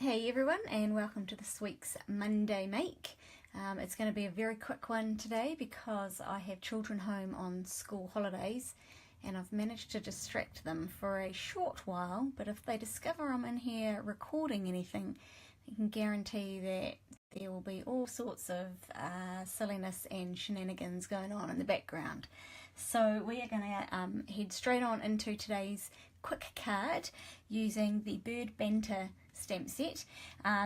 Hey everyone, and welcome to this week's Monday Make. It's going to be a very quick one today because I have children home on school holidays and I've managed to distract them for a short while, but if they discover I'm in here recording anything, you can guarantee that there will be all sorts of silliness and shenanigans going on in the background. So we are going to head straight on into today's quick card using the Bird Banter stamp set.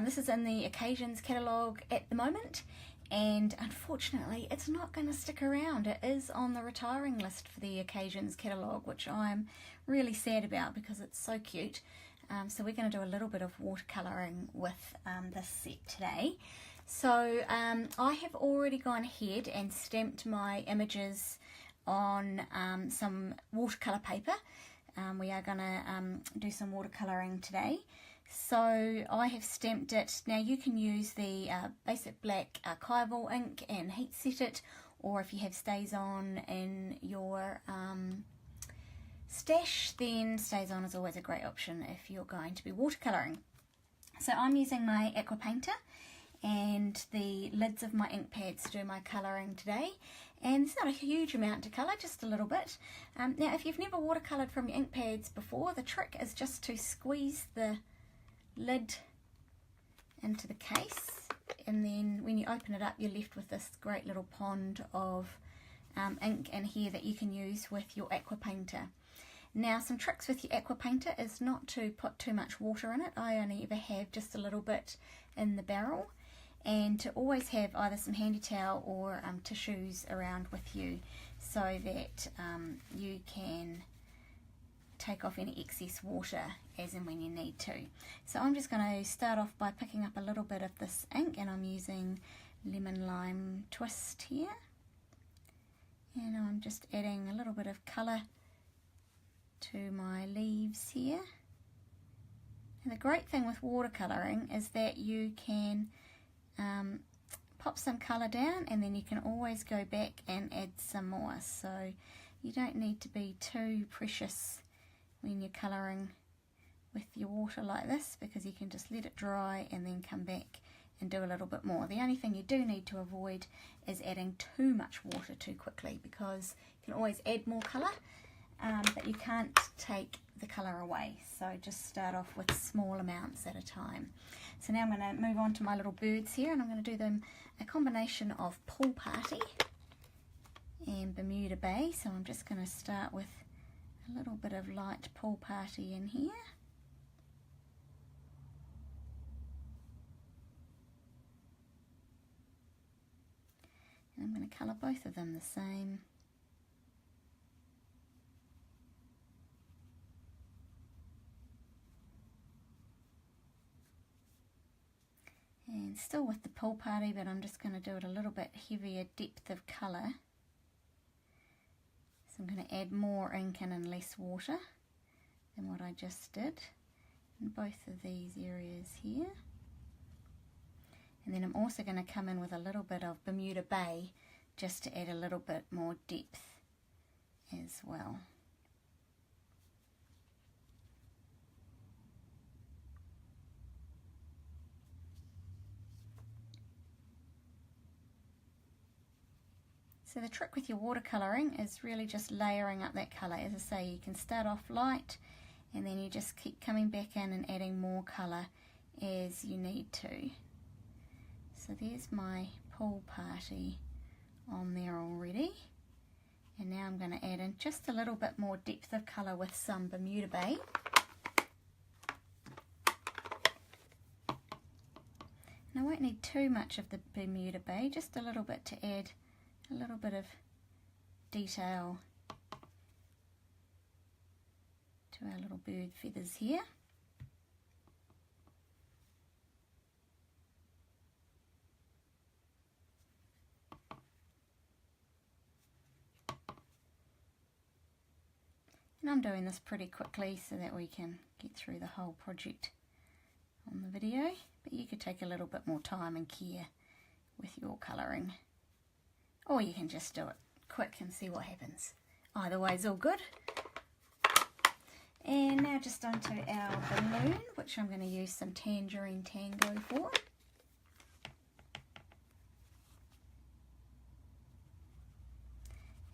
This is in the Occasions catalogue at the moment, and unfortunately it's not going to stick around. It is on the retiring list for the Occasions catalogue, which I'm really sad about because it's so cute. So we're going to do a little bit of watercolouring with this set today. So I have already gone ahead and stamped my images on some watercolour paper. We are going to do some watercolouring today. So I have stamped it. Now you can use the basic black archival ink and heat set it, or if you have StazOn in your stash, then StazOn is always a great option if you're going to be watercolouring. So I'm using my aqua painter and the lids of my ink pads to do my colouring today, and it's not a huge amount to colour, just a little bit. Now if you've never watercoloured from your ink pads before, the trick is just to squeeze the lid into the case, and then when you open it up you're left with this great little pond of ink in here that you can use with your aqua painter. Now some tricks with your aqua painter is not to put too much water in it. I only ever have just a little bit in the barrel, and to always have either some handy towel or tissues around with you so that you can take off any excess water as and when you need to. So I'm just going to start off by picking up a little bit of this ink, and I'm using Lemon Lime Twist here, and I'm just adding a little bit of colour to my leaves here. And the great thing with watercolouring is that you can pop some colour down and then you can always go back and add some more, so you don't need to be too precious when you're colouring with your water like this, because you can just let it dry and then come back and do a little bit more. The only thing you do need to avoid is adding too much water too quickly, because you can always add more colour, but you can't take the colour away. So just start off with small amounts at a time. So now I'm going to move on to my little birds here, and I'm going to do them a combination of Pool Party and Bermuda Bay. So I'm just going to start with a little bit of light Pool Party in here. And I'm going to colour both of them the same. And still with the Pool Party, but I'm just going to do it a little bit heavier depth of colour. So I'm going to add more ink in and less water than what I just did in both of these areas here. And then I'm also going to come in with a little bit of Bermuda Bay just to add a little bit more depth as well. So the trick with your watercolouring is really just layering up that colour. As I say, you can start off light and then you just keep coming back in and adding more colour as you need to. So there's my Pool Party on there already. And now I'm going to add in just a little bit more depth of colour with some Bermuda Bay. And I won't need too much of the Bermuda Bay, just a little bit to add a little bit of detail to our little bird feathers here. And I'm doing this pretty quickly so that we can get through the whole project on the video, but you could take a little bit more time and care with your colouring. Or you can just do it quick and see what happens. Either way is all good. And now just onto our balloon, which I'm going to use some Tangerine Tango for.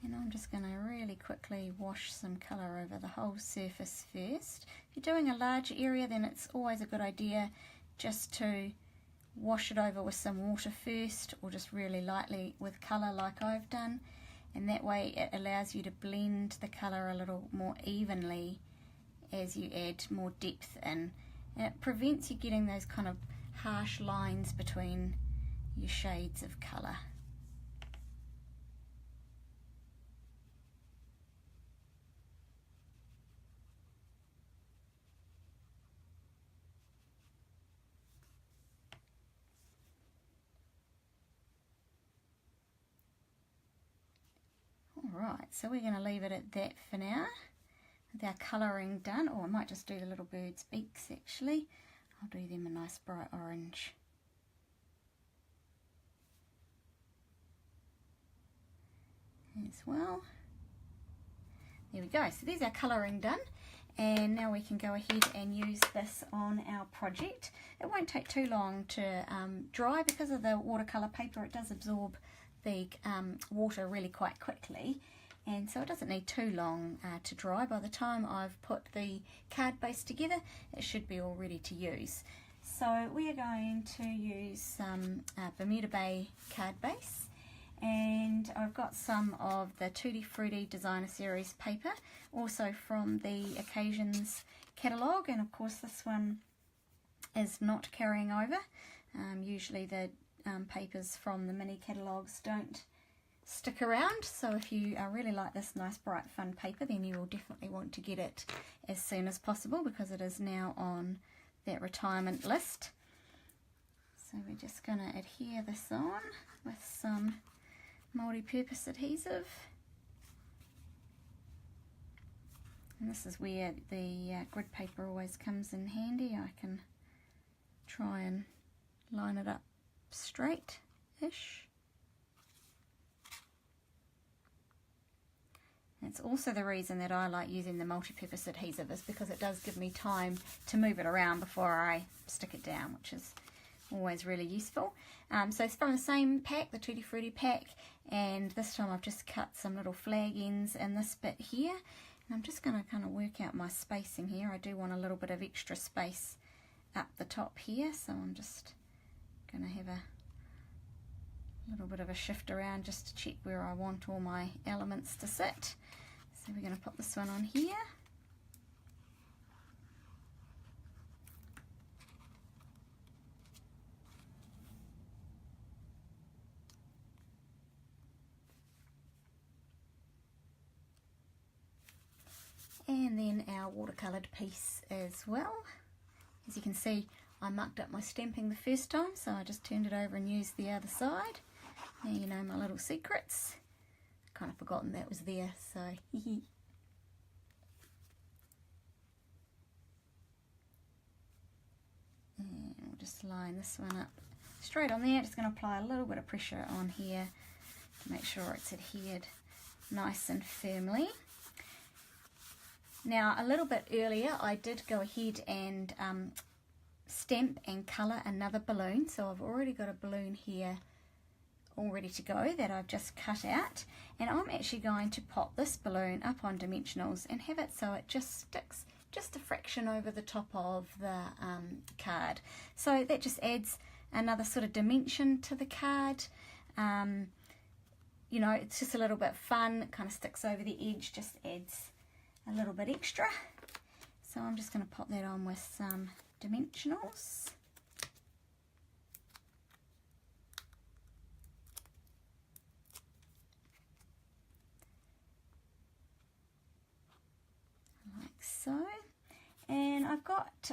And I'm just going to really quickly wash some colour over the whole surface first. If you're doing a large area, then it's always a good idea just to wash it over with some water first, or just really lightly with colour like I've done. And that way it allows you to blend the colour a little more evenly as you add more depth in. And it prevents you getting those kind of harsh lines between your shades of colour. Alright, so we're going to leave it at that for now. With our colouring done, or I might just do the little bird's beaks actually. I'll do them a nice bright orange. As well. There we go, so there's our colouring done. And now we can go ahead and use this on our project. It won't take too long to dry because of the watercolour paper. It does absorb the water really quite quickly, and so it doesn't need too long to dry. By the time I've put the card base together, it should be all ready to use. So we are going to use some Bermuda Bay card base, and I've got some of the Tutti Frutti Designer Series paper, also from the Occasions catalogue, and of course this one is not carrying over. Usually the papers from the mini catalogues don't stick around, so if you really like this nice bright fun paper, then you will definitely want to get it as soon as possible, because it is now on that retirement list. So we're just going to adhere this on with some multi-purpose adhesive, and this is where the grid paper always comes in handy. I can try and line it up straight-ish. It's also the reason that I like using the multi-purpose adhesive, is because it does give me time to move it around before I stick it down, which is always really useful. So it's from the same pack, the Tutti Frutti pack, and this time I've just cut some little flag ends in this bit here, and I'm just going to kind of work out my spacing here. I do want a little bit of extra space up the top here, so I'm just going to have a little bit of a shift around just to check where I want all my elements to sit. So we're going to put this one on here. And then our watercoloured piece as well. As you can see, I mucked up my stamping the first time, so I just turned it over and used the other side. Now you know my little secrets. Kind of forgotten that was there, so and we'll just line this one up straight on there. Just going to apply a little bit of pressure on here to make sure it's adhered nice and firmly. Now a little bit earlier I did go ahead and stamp and colour another balloon, so I've already got a balloon here all ready to go that I've just cut out, and I'm actually going to pop this balloon up on dimensionals and have it so it just sticks just a fraction over the top of the card. So that just adds another sort of dimension to the card. You know, it's just a little bit fun, it kind of sticks over the edge, just adds a little bit extra. So I'm just going to pop that on with some dimensionals. Like so. And I've got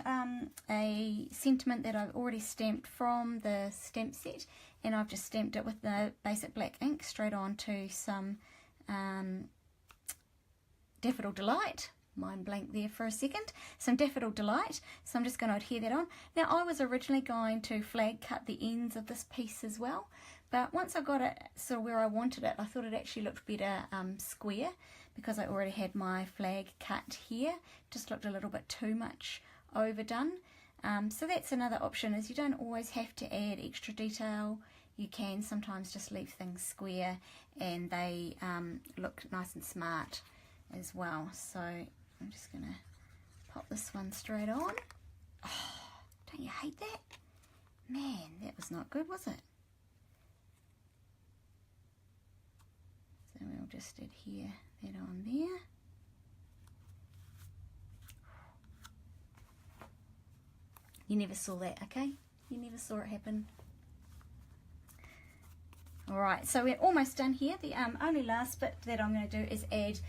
a sentiment that I've already stamped from the stamp set, and I've just stamped it with the basic black ink straight onto some Daffodil Delight. Mind blank there for a second. Some Daffodil Delight, so I'm just going to adhere that on. Now I was originally going to flag cut the ends of this piece as well, but once I got it sort of where I wanted it, I thought it actually looked better square, because I already had my flag cut here. Just looked a little bit too much overdone. So that's another option, is you don't always have to add extra detail. You can sometimes just leave things square and they look nice and smart as well. So I'm just going to pop this one straight on. Oh, don't you hate that? Man, that was not good, was it? So we'll just adhere that on there. You never saw that, okay? You never saw it happen. Alright, so we're almost done here. The only last bit that I'm going to do is add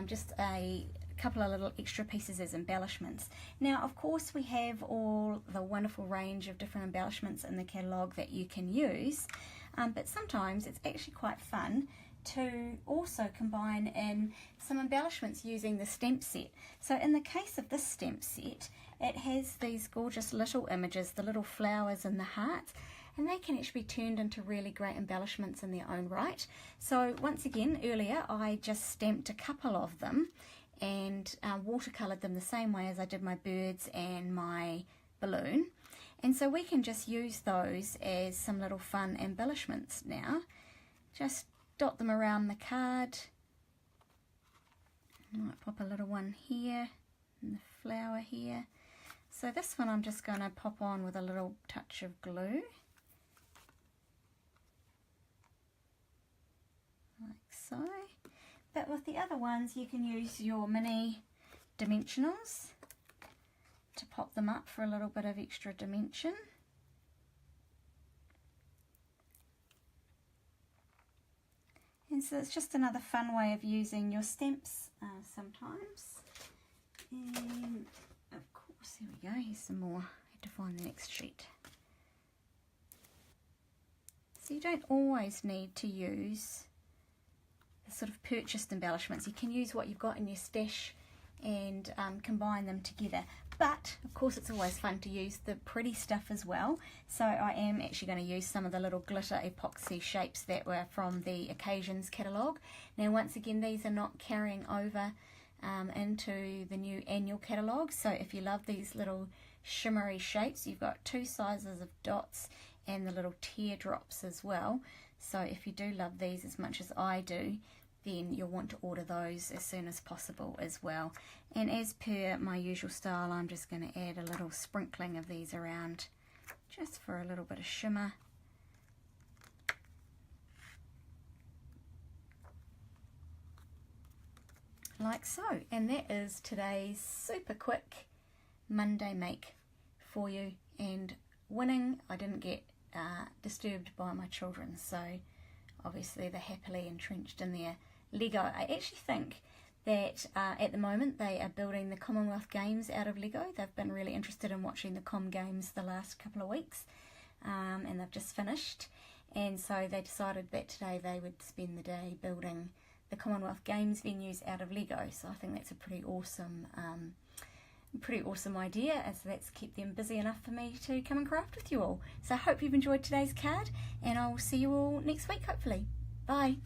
just a couple of little extra pieces as embellishments. Now, of course, we have all the wonderful range of different embellishments in the catalogue that you can use, but sometimes it's actually quite fun to also combine in some embellishments using the stamp set. So in the case of this stamp set, it has these gorgeous little images, the little flowers and the hearts, and they can actually be turned into really great embellishments in their own right. So once again, earlier I just stamped a couple of them and watercoloured them the same way as I did my birds and my balloon. And so we can just use those as some little fun embellishments now. Just dot them around the card. I might pop a little one here and the flower here. So this one I'm just going to pop on with a little touch of glue. Like so. But with the other ones you can use your mini dimensionals to pop them up for a little bit of extra dimension. And so it's just another fun way of using your stamps sometimes. And of course, here we go, here's some more. I had to find the next sheet. So you don't always need to use the sort of purchased embellishments. You can use what you've got in your stash and combine them together. But of course it's always fun to use the pretty stuff as well. So I am actually going to use some of the little glitter epoxy shapes that were from the Occasions catalogue. Now once again, these are not carrying over into the new annual catalogue. So if you love these little shimmery shapes, you've got two sizes of dots and the little teardrops as well. So if you do love these as much as I do, then you'll want to order those as soon as possible as well. And as per my usual style, I'm just going to add a little sprinkling of these around just for a little bit of shimmer. Like so. And that is today's super quick Monday make for you. And winning, I didn't get disturbed by my children, so obviously they're happily entrenched in their Lego. I actually think that at the moment they are building the Commonwealth Games out of Lego. They've been really interested in watching the Com Games the last couple of weeks, and they've just finished, and so they decided that today they would spend the day building the Commonwealth Games venues out of Lego. So I think that's a pretty awesome idea, and so that's kept them busy enough for me to come and craft with you all. So I hope you've enjoyed today's card, and I will see you all next week hopefully. Bye.